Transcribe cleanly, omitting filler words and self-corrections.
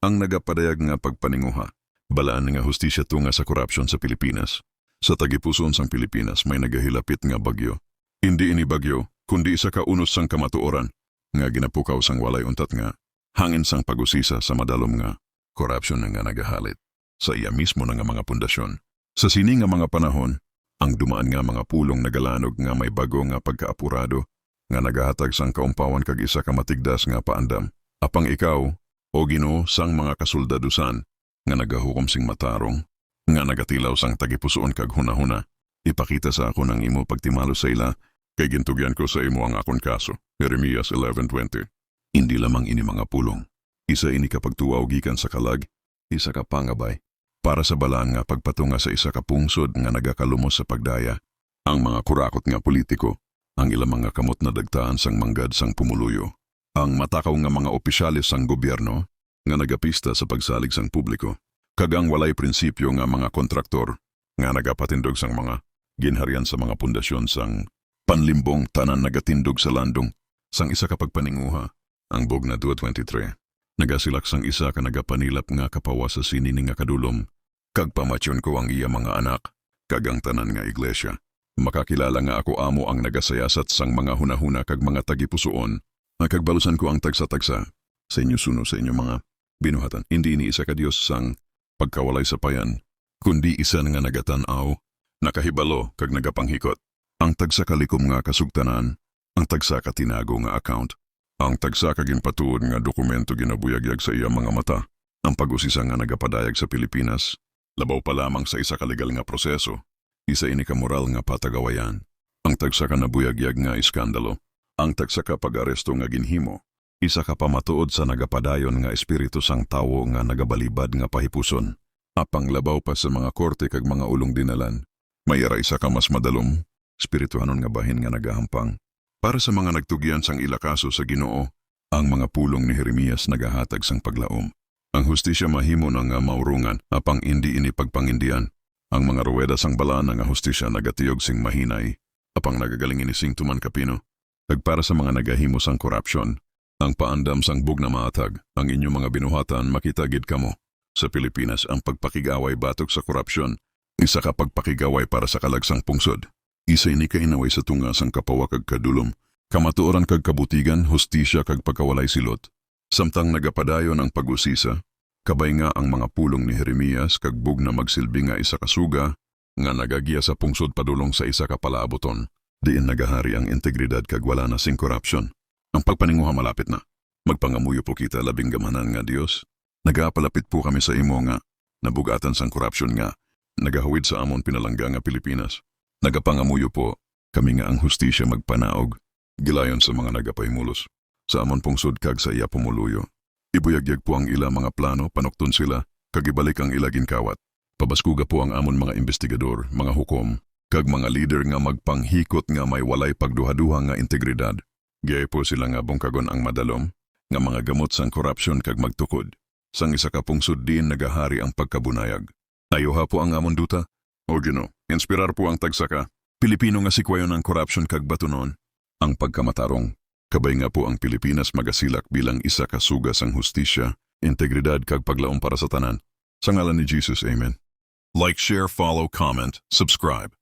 ang nagapadayag nga pagpaninguha. Balaan nga hustisya tunga sa korupsyon sa Pilipinas. Sa tagipuson sang Pilipinas may nagahilapit nga bagyo. Hindi ini bagyo, kundi isa ka unos sang kamatuoran, nga ginapukaw sang walay untat nga, hangin sang pagusisa sa madalom nga, korupsyon nga nagahalit. Sa iya mismo nga mga pundasyon. Sa sini nga mga panahon, ang dumaan nga mga pulong nagalanog nga may bago nga pagkaapurado, nga nagahatag sang kaumpawan kag isa ka matigdas nga paandam. Apang ikaw, o Ginoo sang mga kasuldadusan, nga nagahukom sing matarong, nga nagatilaw sang tagipusoon kag hunahuna, ipakita sa ako ng imo pagtimalo sa ila, kay gintugyan ko sa imo ang akon kaso. Jeremias 11:20. Hindi lamang ini mga pulong. Isa ini kapagtuwaw gikan sa kalag, isa ka pangabay. Para sa balaan nga pagpatunga sa isa ka pungsod nga nagakalumos sa pagdaya, ang mga kurakot nga politiko, ang ilang mga kamot na dagtaan sang manggad sang pumuluyo, ang matakaw nga mga opisyalis sang gobyerno, nga nagapista sa pagsalig sang publiko, kagang walay prinsipyo nga mga kontraktor, nga nagapatindog sang mga ginharian sa mga pundasyon sang panlimbong tanan nagatindog sa landong, sang isa ka pagpaninguha, ang Bugna 2:23. Nagasilak sang isa ka nagapanilap nga kapawa sa sinini nga kadulom, kag pamatyon ko ang iya mga anak, kag ang tanan nga iglesia. Makakilala nga ako amo ang nagasayasat sang mga hunahuna kag mga tagipusoon, kag balusan ko ang tagsa-tagsa sa inyo suno sa inyo mga binuhatan. Hindi ni isa ka Dios sang pagkawalay sa payan, kundi isa nga nagatanaw, nakahibalo kag nagapanghikot. Ang tagsa kalikom nga kasugtanan, ang tagsa ka tinago nga account, ang tagsa ka ginpatuod nga dokumento ginabuyagyag sa iya mga mata. Ang pag-usisa nga nagapadayag sa Pilipinas, labaw pa lamang sa isa ka legal nga proseso, isa ini ka moral nga patagawayan. Ang tagsa ka nabuyagyag nga iskandalo, ang tagsa ka pag-aresto nga ginhimo, isa ka pamatuod sa nagapadayon nga espiritu sang tawo nga nagabalibad nga pahipuson. Apang labaw pa sa mga korte kag mga ulong dinalan, mayara isa ka mas madalom, espirituhanon nga bahin nga nagahampang. Para sa mga nagtugyan sang ilakaso sa Ginoo, ang mga pulong ni Jeremias nagahatag sang paglaom. Ang hustisya mahimo na nga maurungan, apang hindi ini pagpangindian. Ang mga ruweda sang balaan nga hustisya nagatiyog sing mahinay, apang nagagaling ini sing tuman kapino. Para sa mga nagahimo sang korupsyon, ang paandam sang bugna maatag, ang inyong mga binuhatan makitagid kamo. Sa Pilipinas, ang pagpakigaway batok sa korupsyon, isa ka pagpakigaway para sa kalagsang pungsod. Isa ini kainaway sa tunga sang kapawa kag kadulom, kamatuoran kag kabutigan, hustisya kag pagkawalay silot. Samtang nagapadayon ang pag-usisa, kabay nga ang mga pulong ni Jeremias kag bugna magsilbi nga isa ka suga, nga nagagiya sa pungsod padulong sa isa ka palaaboton. Diin nagahari ang integridad kag wala na sing korupsyon. Ang pagpaninguha malapit na. Magpangamuyo po kita labing gamanan nga Dios. Nagapalapit po kami sa imo nga, nabugatan sang korupsyon nga, nagahawid sa amon pinalangga nga Pilipinas. Nagapangamuyo po, kami nga ang hustisya magpanaog, gilayon sa mga nagapahimulos. Sa amon pungsod kag sa iya pumuluyo. Ibuyagyag po ang ila mga plano, panukton sila, kag ibalik ang ila ginkawat. Pabaskuga po ang amon mga investigador, mga hukom, kag mga leader nga magpanghikot nga may walay pagduha-duha nga integridad. Gaya po sila nga bungkagon ang madalom, nga mga gamot sang korupsyon kag magtukod. Sang isa ka pungsod din nagahari ang pagkabunayag. Ayuha po ang amon duta. O Ginoo, inspirar po ang tagsaka. Pilipino nga sikwayon ang korupsyon kag batunon. Ang pagkamatarong. Kabay nga po ang Pilipinas magasilak bilang isa ka suga sang hustisya, integridad kag paglaom para sa tanan. Sa ngalan ni Jesus, Amen. Like, share, follow, comment, subscribe.